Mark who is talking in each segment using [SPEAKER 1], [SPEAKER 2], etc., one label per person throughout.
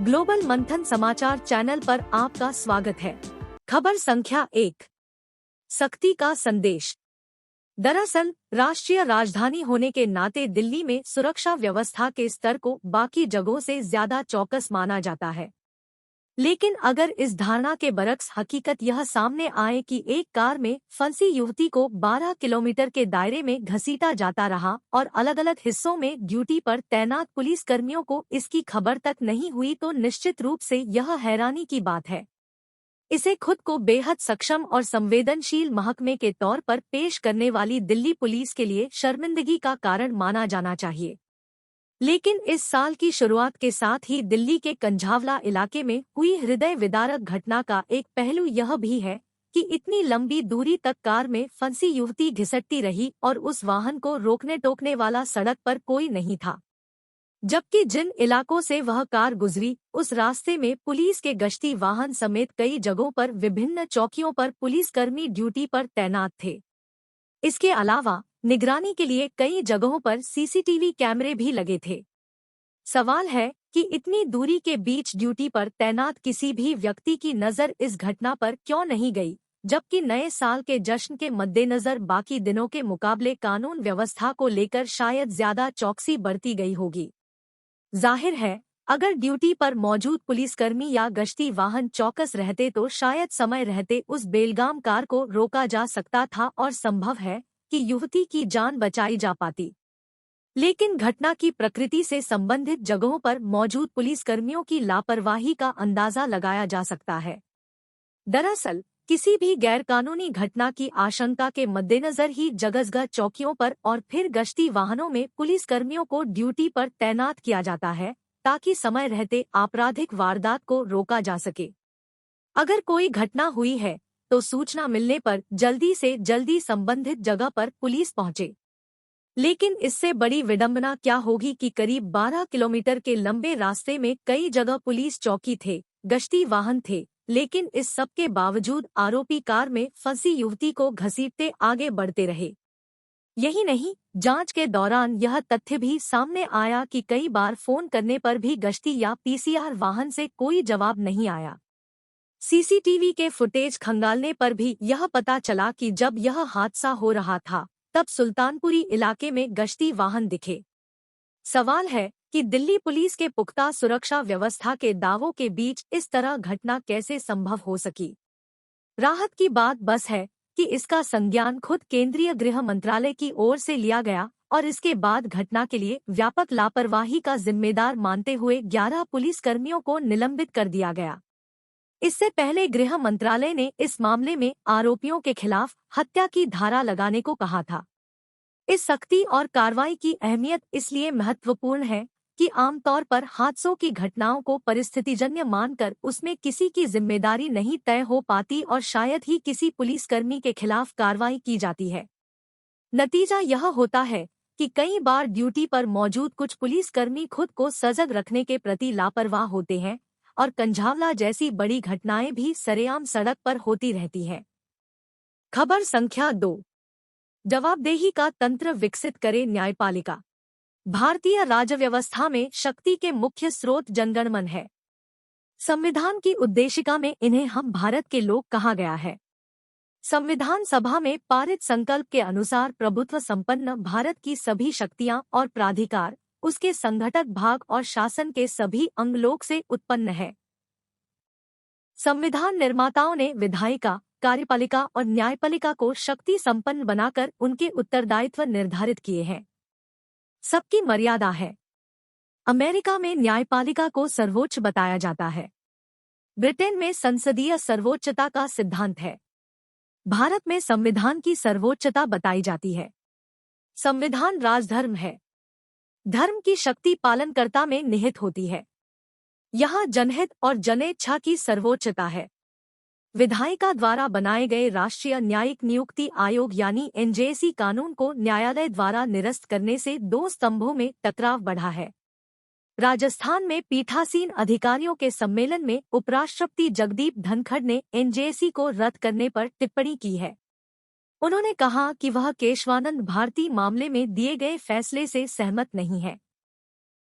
[SPEAKER 1] Global मंथन समाचार channel पर आपका स्वागत है। खबर संख्या 1। सख्ती का संदेश। दरअसल राष्ट्रीय राजधानी होने के नाते दिल्ली में सुरक्षा व्यवस्था के स्तर को बाकी जगहों से ज्यादा चौकस माना जाता है। लेकिन अगर इस धारणा के बरक्स हकीकत यह सामने आए कि एक कार में फंसी युवती को 12 किलोमीटर के दायरे में घसीटा जाता रहा और अलग अलग हिस्सों में ड्यूटी पर तैनात पुलिसकर्मियों को इसकी खबर तक नहीं हुई, तो निश्चित रूप से यह हैरानी की बात है। इसे खुद को बेहद सक्षम और संवेदनशील महकमे के तौर पर पेश करने वाली दिल्ली पुलिस के लिए शर्मिंदगी का कारण माना जाना चाहिए। लेकिन इस साल की शुरुआत के साथ ही दिल्ली के कंझावला इलाके में हुई हृदय विदारक घटना का एक पहलू यह भी है कि इतनी लंबी दूरी तक कार में फंसी युवती घिसटती रही और उस वाहन को रोकने टोकने वाला सड़क पर कोई नहीं था। जबकि जिन इलाकों से वह कार गुजरी उस रास्ते में पुलिस के गश्ती वाहन समेत कई जगहों पर विभिन्न चौकियों पर पुलिसकर्मी ड्यूटी पर तैनात थे। इसके अलावा निगरानी के लिए कई जगहों पर सीसीटीवी कैमरे भी लगे थे। सवाल है कि इतनी दूरी के बीच ड्यूटी पर तैनात किसी भी व्यक्ति की नज़र इस घटना पर क्यों नहीं गई, जबकि नए साल के जश्न के मद्देनजर बाकी दिनों के मुकाबले कानून व्यवस्था को लेकर शायद ज्यादा चौकसी बरती गई होगी। जाहिर है, अगर ड्यूटी पर मौजूद पुलिसकर्मी या गश्ती वाहन चौकस रहते तो शायद समय रहते उस बेलगाम कार को रोका जा सकता था और संभव है कि युवती की जान बचाई जा पाती। लेकिन घटना की प्रकृति से संबंधित जगहों पर मौजूद पुलिसकर्मियों की लापरवाही का अंदाजा लगाया जा सकता है। दरअसल किसी भी गैरकानूनी घटना की आशंका के मद्देनजर ही जगह चौकियों पर और फिर गश्ती वाहनों में पुलिसकर्मियों को ड्यूटी पर तैनात किया जाता है, ताकि समय रहते आपराधिक वारदात को रोका जा सके। अगर कोई घटना हुई है तो सूचना मिलने पर जल्दी से जल्दी संबंधित जगह पर पुलिस पहुंचे। लेकिन इससे बड़ी विडंबना क्या होगी कि करीब 12 किलोमीटर के लंबे रास्ते में कई जगह पुलिस चौकी थे, गश्ती वाहन थे, लेकिन इस सब के बावजूद आरोपी कार में फंसी युवती को घसीटते आगे बढ़ते रहे। यही नहीं, जांच के दौरान यह तथ्य भी सामने आया कि कई बार फोन करने पर भी गश्ती या पीसीआर वाहन से कोई जवाब नहीं आया। सीसीटीवी के फुटेज खंगालने पर भी यह पता चला कि जब यह हादसा हो रहा था तब सुल्तानपुरी इलाके में गश्ती वाहन दिखे। सवाल है कि दिल्ली पुलिस के पुख्ता सुरक्षा व्यवस्था के दावों के बीच इस तरह घटना कैसे संभव हो सकी। राहत की बात बस है कि इसका संज्ञान खुद केंद्रीय गृह मंत्रालय की ओर से लिया गया और इसके बाद घटना के लिए व्यापक लापरवाही का जिम्मेदार मानते हुए 11 पुलिसकर्मियों को निलंबित कर दिया गया। इससे पहले गृह मंत्रालय ने इस मामले में आरोपियों के खिलाफ हत्या की धारा लगाने को कहा था। इस सख्ती और कार्रवाई की अहमियत इसलिए महत्वपूर्ण है कि आमतौर पर हादसों की घटनाओं को परिस्थितिजन्य मानकर उसमें किसी की जिम्मेदारी नहीं तय हो पाती और शायद ही किसी पुलिसकर्मी के खिलाफ कार्रवाई की जाती है। नतीजा यह होता है कि कई बार ड्यूटी पर मौजूद कुछ पुलिसकर्मी खुद को सजग रखने के प्रति लापरवाह होते हैं और कंझावला जैसी बड़ी घटनाएं भी सरेआम सड़क पर होती रहती हैं। खबर संख्या 2। जवाबदेही का तंत्र विकसित करे न्यायपालिका। भारतीय राज्यव्यवस्था में शक्ति के मुख्य स्रोत जनगणमन है। संविधान की उद्देशिका में इन्हें हम भारत के लोग कहा गया है। संविधान सभा में पारित संकल्प के अनुसार प्रभुत्व संपन्न भारत की सभी शक्तियां और प्राधिकार उसके संघटक भाग और शासन के सभी अंग लोक से उत्पन्न है। संविधान निर्माताओं ने विधायिका, कार्यपालिका और न्यायपालिका को शक्ति संपन्न बनाकर उनके उत्तरदायित्व निर्धारित किए हैं। सबकी मर्यादा है। अमेरिका में न्यायपालिका को सर्वोच्च बताया जाता है। ब्रिटेन में संसदीय सर्वोच्चता का सिद्धांत है। भारत में संविधान की सर्वोच्चता बताई जाती है। संविधान राजधर्म है। धर्म की शक्ति पालनकर्ता में निहित होती है। यहाँ जनहित और जनेच्छा की सर्वोच्चता है। विधायिका द्वारा बनाए गए राष्ट्रीय न्यायिक नियुक्ति आयोग यानी एनजेसी कानून को न्यायालय द्वारा निरस्त करने से 2 स्तंभों में टकराव बढ़ा है। राजस्थान में पीठासीन अधिकारियों के सम्मेलन में उपराष्ट्रपति जगदीप धनखड़ ने एनजेसी को रद्द करने पर टिप्पणी की है। उन्होंने कहा कि वह केशवानंद भारती मामले में दिए गए फैसले से सहमत नहीं है।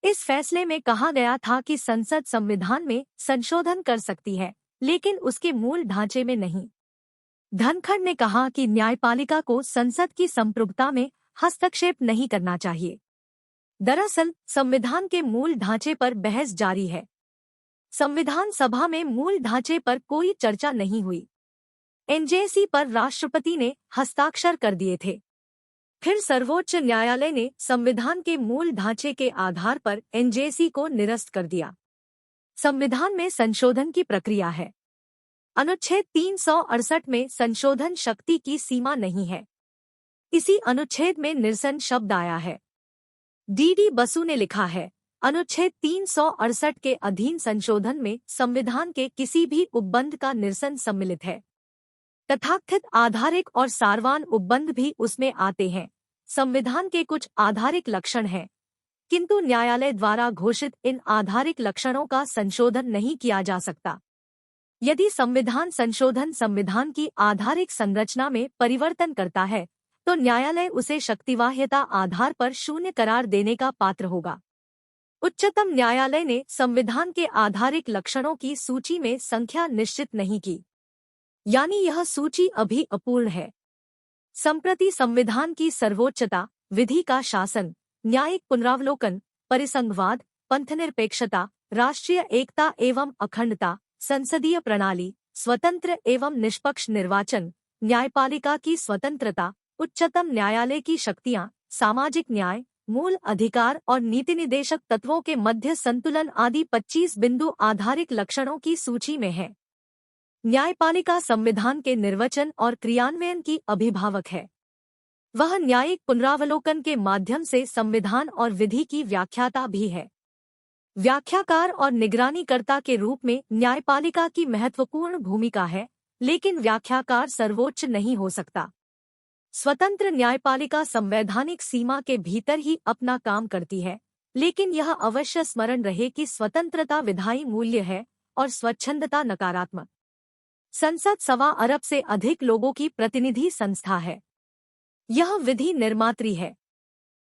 [SPEAKER 1] इस फैसले में कहा गया था कि संसद संविधान में संशोधन कर सकती है, लेकिन उसके मूल ढांचे में नहीं। धनखड़ ने कहा कि न्यायपालिका को संसद की संप्रभुता में हस्तक्षेप नहीं करना चाहिए। दरअसल संविधान के मूल ढांचे पर बहस जारी है। संविधान सभा में मूल ढांचे पर कोई चर्चा नहीं हुई। एनजेसी पर राष्ट्रपति ने हस्ताक्षर कर दिए थे। फिर सर्वोच्च न्यायालय ने संविधान के मूल ढांचे के आधार पर एनजेसी को निरस्त कर दिया। संविधान में संशोधन की प्रक्रिया है। अनुच्छेद 368 में संशोधन शक्ति की सीमा नहीं है। इसी अनुच्छेद में निरसन शब्द आया है। डी बसु ने लिखा है, अनुच्छेद 368 के अधीन संशोधन में संविधान के किसी भी उपबंध का निरसन सम्मिलित है। तथाकथित आधारिक और सारवान उपबंध भी उसमें आते हैं। संविधान के कुछ आधारिक लक्षण हैं, किंतु न्यायालय द्वारा घोषित इन आधारिक लक्षणों का संशोधन नहीं किया जा सकता। यदि संविधान संशोधन संविधान की आधारिक संरचना में परिवर्तन करता है, तो न्यायालय उसे शक्तिवाह्यता आधार पर शून्य करार देने का पात्र होगा। उच्चतम न्यायालय ने संविधान के आधारिक लक्षणों की सूची में संख्या निश्चित नहीं की, यानी यह सूची अभी अपूर्ण है। संप्रति संविधान की सर्वोच्चता, विधि का शासन, न्यायिक पुनरावलोकन, परिसंघवाद, पंथनिरपेक्षता, राष्ट्रीय एकता एवं अखंडता, संसदीय प्रणाली, स्वतंत्र एवं निष्पक्ष निर्वाचन, न्यायपालिका की स्वतंत्रता, उच्चतम न्यायालय की शक्तियां, सामाजिक न्याय, मूल अधिकार और नीति निदेशक तत्वों के मध्य संतुलन आदि 25 बिंदु आधारिक लक्षणों की सूची में है। न्यायपालिका संविधान के निर्वचन और क्रियान्वयन की अभिभावक है। वह न्यायिक पुनरावलोकन के माध्यम से संविधान और विधि की व्याख्याता भी है। व्याख्याकार और निगरानीकर्ता के रूप में न्यायपालिका की महत्वपूर्ण भूमिका है, लेकिन व्याख्याकार सर्वोच्च नहीं हो सकता। स्वतंत्र न्यायपालिका संवैधानिक सीमा के भीतर ही अपना काम करती है, लेकिन यह अवश्य स्मरण रहे कि स्वतंत्रता विधायी मूल्य है और स्वच्छंदता नकारात्मक। संसद 1.25 अरब से अधिक लोगों की प्रतिनिधि संस्था है। यह विधि निर्मात्री है।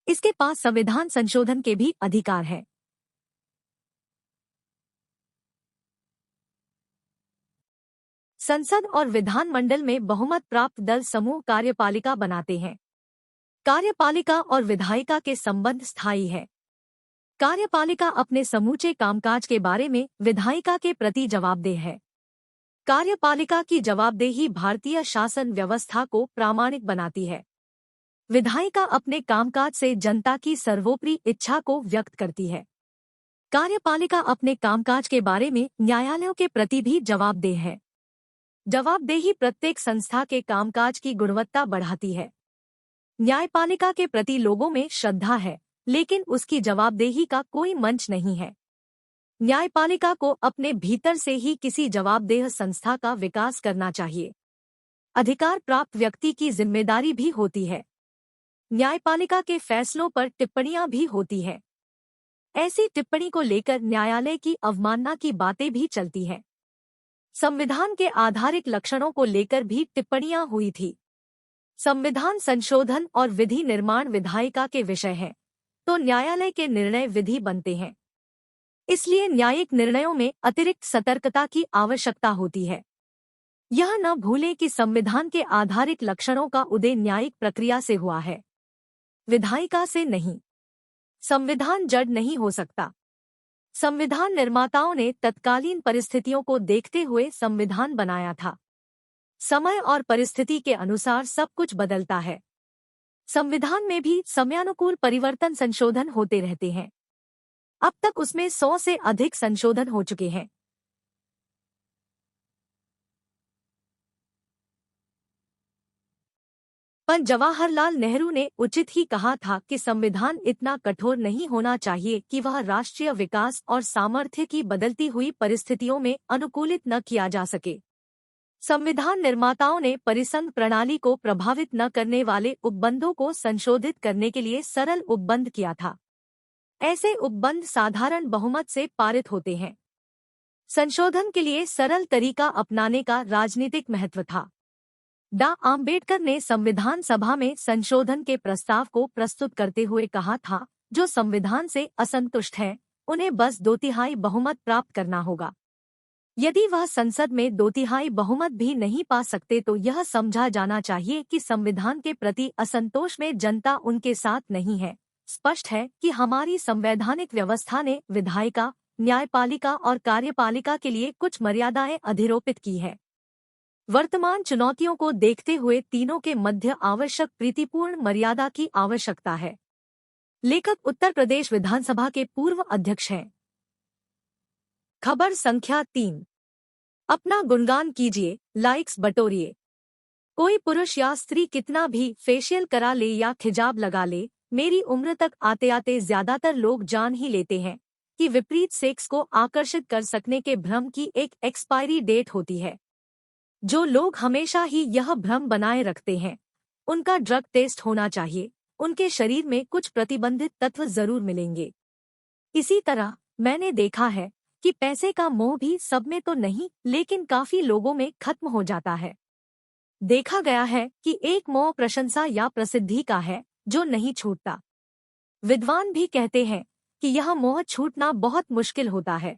[SPEAKER 1] इसके पास संविधान संशोधन के भी अधिकार है। संसद और विधानमंडल में बहुमत प्राप्त दल समूह कार्यपालिका बनाते हैं। कार्यपालिका और विधायिका के संबंध स्थायी है। कार्यपालिका अपने समूचे कामकाज के बारे में विधायिका के प्रति जवाबदेह है। कार्यपालिका की जवाबदेही भारतीय शासन व्यवस्था को प्रामाणिक बनाती है। विधायिका अपने कामकाज से जनता की सर्वोपरि इच्छा को व्यक्त करती है। कार्यपालिका अपने कामकाज के बारे में न्यायालयों के प्रति भी जवाबदेह है। जवाबदेही प्रत्येक संस्था के कामकाज की गुणवत्ता बढ़ाती है। न्यायपालिका के प्रति लोगों में श्रद्धा है, लेकिन उसकी जवाबदेही का कोई मंच नहीं है। न्यायपालिका को अपने भीतर से ही किसी जवाबदेह संस्था का विकास करना चाहिए। अधिकार प्राप्त व्यक्ति की जिम्मेदारी भी होती है। न्यायपालिका के फैसलों पर टिप्पणियां भी होती है। ऐसी टिप्पणी को लेकर न्यायालय की अवमानना की बातें भी चलती हैं। संविधान के आधारिक लक्षणों को लेकर भी टिप्पणियां हुई थी। संविधान संशोधन और विधि निर्माण विधायिका के विषय है, तो न्यायालय के निर्णय विधि बनते हैं। इसलिए न्यायिक निर्णयों में अतिरिक्त सतर्कता की आवश्यकता होती है। यह न भूलें कि संविधान के आधारिक लक्षणों का उदय न्यायिक प्रक्रिया से हुआ है, विधायिका से नहीं। संविधान जड़ नहीं हो सकता। संविधान निर्माताओं ने तत्कालीन परिस्थितियों को देखते हुए संविधान बनाया था। समय और परिस्थिति के अनुसार सब कुछ बदलता है। संविधान में भी समयानुकूल परिवर्तन संशोधन होते रहते हैं। अब तक उसमें 100 से अधिक संशोधन हो चुके हैं। पर जवाहरलाल नेहरू ने उचित ही कहा था कि संविधान इतना कठोर नहीं होना चाहिए कि वह राष्ट्रीय विकास और सामर्थ्य की बदलती हुई परिस्थितियों में अनुकूलित न किया जा सके। संविधान निर्माताओं ने परिसंघ प्रणाली को प्रभावित न करने वाले उपबंधों को संशोधित करने के लिए सरल उपबंध किया था। ऐसे उपबंध साधारण बहुमत से पारित होते हैं। संशोधन के लिए सरल तरीका अपनाने का राजनीतिक महत्व था। डॉ. आम्बेडकर ने संविधान सभा में संशोधन के प्रस्ताव को प्रस्तुत करते हुए कहा था जो संविधान से असंतुष्ट हैं, उन्हें बस 2/3 बहुमत प्राप्त करना होगा। यदि वह संसद में 2/3 बहुमत भी नहीं पा सकते तो यह समझा जाना चाहिए कि संविधान के प्रति असंतोष में जनता उनके साथ नहीं है। स्पष्ट है कि हमारी संवैधानिक व्यवस्था ने विधायिका, न्यायपालिका और कार्यपालिका के लिए कुछ मर्यादाएं अधिरोपित की है। वर्तमान चुनौतियों को देखते हुए तीनों के मध्य आवश्यक प्रीतिपूर्ण मर्यादा की आवश्यकता है। लेखक उत्तर प्रदेश विधानसभा के पूर्व अध्यक्ष हैं। खबर संख्या 3। अपना गुणगान कीजिए, लाइक्स बटोरिए। कोई पुरुष या स्त्री कितना भी फेशियल करा ले या हिजाब लगा ले, मेरी उम्र तक आते आते ज्यादातर लोग जान ही लेते हैं कि विपरीत सेक्स को आकर्षित कर सकने के भ्रम की एक एक्सपायरी डेट होती है। जो लोग हमेशा ही यह भ्रम बनाए रखते हैं, उनका ड्रग टेस्ट होना चाहिए। उनके शरीर में कुछ प्रतिबंधित तत्व जरूर मिलेंगे। इसी तरह मैंने देखा है कि पैसे का मोह भी सब में तो नहीं, लेकिन काफी लोगों में खत्म हो जाता है। देखा गया है कि एक मोह प्रशंसा या प्रसिद्धि का है जो नहीं छूटता। विद्वान भी कहते हैं कि यह मोह छूटना बहुत मुश्किल होता है।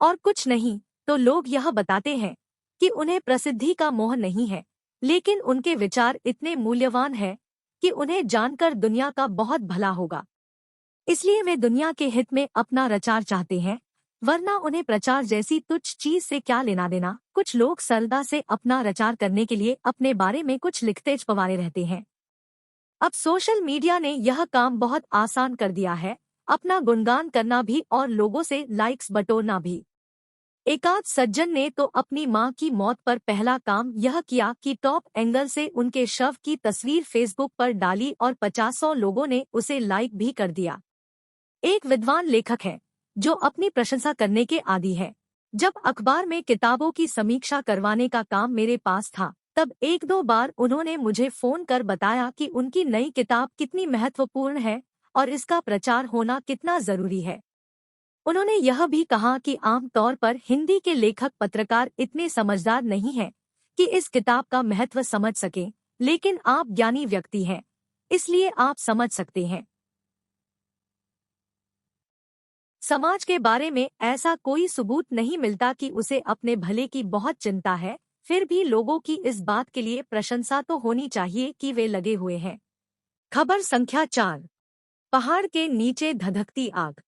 [SPEAKER 1] और कुछ नहीं तो लोग यह बताते हैं कि उन्हें प्रसिद्धि का मोह नहीं है, लेकिन उनके विचार इतने मूल्यवान हैं कि उन्हें जानकर दुनिया का बहुत भला होगा, इसलिए वे दुनिया के हित में अपना प्रचार चाहते हैं, वरना उन्हें प्रचार जैसी तुच्छ चीज से क्या लेना देना। कुछ लोग सरलता से अपना प्रचार करने के लिए अपने बारे में कुछ लिखते छपवारे रहते हैं। अब सोशल मीडिया ने यह काम बहुत आसान कर दिया है, अपना गुणगान करना भी और लोगों से लाइक्स बटोरना भी। एकाध सज्जन ने तो अपनी मां की मौत पर पहला काम यह किया कि टॉप एंगल से उनके शव की तस्वीर फेसबुक पर डाली और 50 लोगों ने उसे लाइक भी कर दिया। एक विद्वान लेखक है जो अपनी प्रशंसा करने के आदी है। जब अखबार में किताबों की समीक्षा करवाने का काम मेरे पास था, तब 1-2 बार उन्होंने मुझे फोन कर बताया कि उनकी नई किताब कितनी महत्वपूर्ण है और इसका प्रचार होना कितना जरूरी है। उन्होंने यह भी कहा कि आम तौर पर हिंदी के लेखक पत्रकार इतने समझदार नहीं हैं कि इस किताब का महत्व समझ सकें, लेकिन आप ज्ञानी व्यक्ति हैं, इसलिए आप समझ सकते हैं। समाज के बारे में ऐसा कोई सबूत नहीं मिलता कि उसे अपने भले की बहुत चिंता है, फिर भी लोगों की इस बात के लिए प्रशंसा तो होनी चाहिए कि वे लगे हुए हैं। खबर संख्या 4। पहाड़ के नीचे धधकती आग।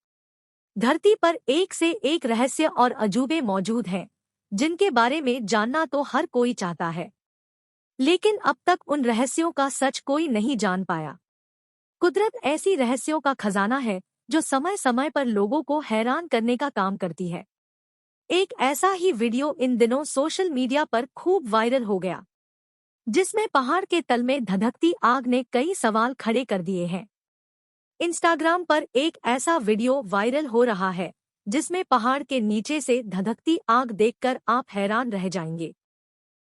[SPEAKER 1] धरती पर एक से एक रहस्य और अजूबे मौजूद हैं, जिनके बारे में जानना तो हर कोई चाहता है, लेकिन अब तक उन रहस्यों का सच कोई नहीं जान पाया। कुदरत ऐसी रहस्यों का खजाना है जो समय समय पर लोगों को हैरान करने का काम करती है। एक ऐसा ही वीडियो इन दिनों सोशल मीडिया पर खूब वायरल हो गया, जिसमें पहाड़ के तल में धधकती आग ने कई सवाल खड़े कर दिए हैं। इंस्टाग्राम पर एक ऐसा वीडियो वायरल हो रहा है जिसमें पहाड़ के नीचे से धधकती आग देखकर आप हैरान रह जाएंगे।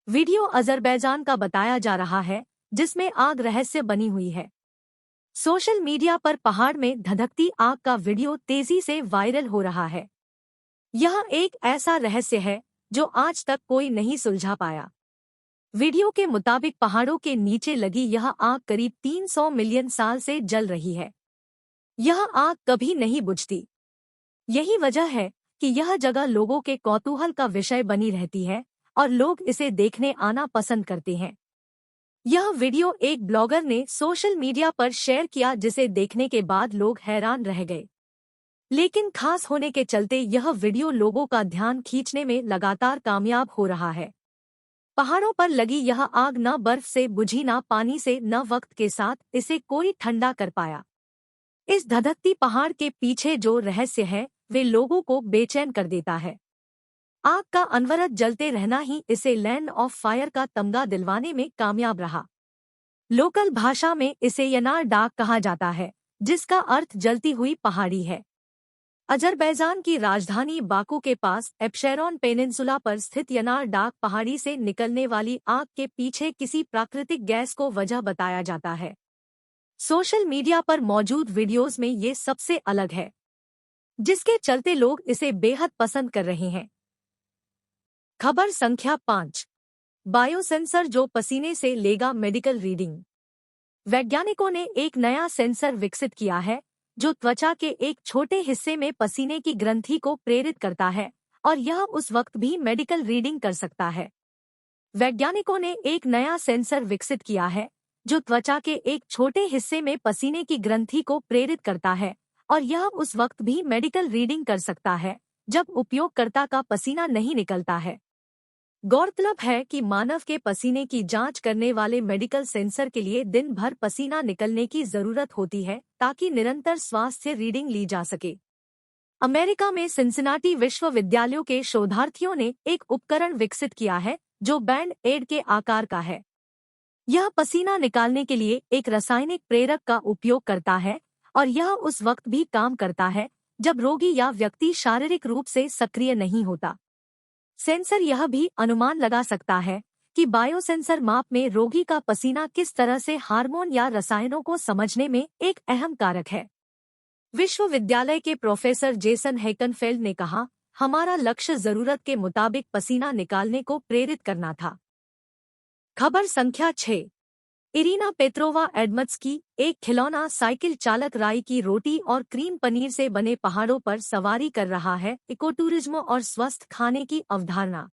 [SPEAKER 1] वीडियो अजरबैजान का बताया जा रहा है, जिसमें आग रहस्य बनी हुई है। सोशल मीडिया पर पहाड़ में धधकती आग का वीडियो तेजी से वायरल हो रहा है। यह एक ऐसा रहस्य है जो आज तक कोई नहीं सुलझा पाया। वीडियो के मुताबिक पहाड़ों के नीचे लगी यह आग करीब 300 मिलियन साल से जल रही है। यह आग कभी नहीं बुझती। यही वजह है कि यह जगह लोगों के कौतूहल का विषय बनी रहती है और लोग इसे देखने आना पसंद करते हैं। यह वीडियो एक ब्लॉगर ने सोशल मीडिया पर शेयर किया, जिसे देखने के बाद लोग हैरान रह गए। लेकिन खास होने के चलते यह वीडियो लोगों का ध्यान खींचने में लगातार कामयाब हो रहा है। पहाड़ों पर लगी यह आग न बर्फ से बुझी, न पानी से, न वक्त के साथ इसे कोई ठंडा कर पाया। इस धधकती पहाड़ के पीछे जो रहस्य है वे लोगों को बेचैन कर देता है। आग का अनवरत जलते रहना ही इसे लैंड ऑफ फायर का तमगा दिलवाने में कामयाब रहा। लोकल भाषा में इसे यनार डाक कहा जाता है, जिसका अर्थ जलती हुई पहाड़ी है। अजरबैजान की राजधानी बाकू के पास एब्शेरोन पेनिनसुला पर स्थित यनार डाक पहाड़ी से निकलने वाली आग के पीछे किसी प्राकृतिक गैस को वजह बताया जाता है। सोशल मीडिया पर मौजूद वीडियोस में ये सबसे अलग है, जिसके चलते लोग इसे बेहद पसंद कर रहे हैं। खबर संख्या 5। बायोसेंसर जो पसीने से लेगा मेडिकल रीडिंग। वैज्ञानिकों ने एक नया सेंसर विकसित किया है जो त्वचा के एक छोटे हिस्से में पसीने की ग्रंथि को प्रेरित करता है और यह उस वक्त भी मेडिकल रीडिंग कर सकता है। वैज्ञानिकों ने एक नया सेंसर विकसित किया है जो त्वचा के एक छोटे हिस्से में पसीने की ग्रंथि को प्रेरित करता है और यह उस वक्त भी मेडिकल रीडिंग कर सकता है जब उपयोगकर्ता का पसीना नहीं निकलता है। गौरतलब है कि मानव के पसीने की जांच करने वाले मेडिकल सेंसर के लिए दिन भर पसीना निकलने की जरूरत होती है ताकि निरंतर स्वास्थ्य रीडिंग ली जा सके। अमेरिका में सिंसिनाटी विश्वविद्यालयों के शोधार्थियों ने एक उपकरण विकसित किया है जो बैंड एड के आकार का है। यह पसीना निकालने के लिए एक रासायनिक प्रेरक का उपयोग करता है और यह उस वक्त भी काम करता है जब रोगी या व्यक्ति शारीरिक रूप से सक्रिय नहीं होता। सेंसर यह भी अनुमान लगा सकता है कि बायोसेंसर माप में रोगी का पसीना किस तरह से हार्मोन या रसायनों को समझने में एक अहम कारक है। विश्वविद्यालय के प्रोफेसर जेसन हेकनफेल्ड ने कहा, हमारा लक्ष्य जरूरत के मुताबिक पसीना निकालने को प्रेरित करना था। खबर संख्या 6। इरीना पेत्रोवा एडमत्स्की, एक खिलौना साइकिल चालक राई की रोटी और क्रीम पनीर से बने पहाड़ों पर सवारी कर रहा है। इकोटूरिज्म और स्वस्थ खाने की अवधारणा।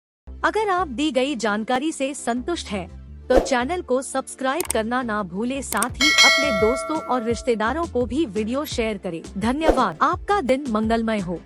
[SPEAKER 1] अगर आप दी गई जानकारी से संतुष्ट हैं, तो चैनल को सब्सक्राइब करना ना भूले, साथ ही अपने दोस्तों और रिश्तेदारों को भी वीडियो शेयर करें। धन्यवाद। आपका दिन मंगलमय हो।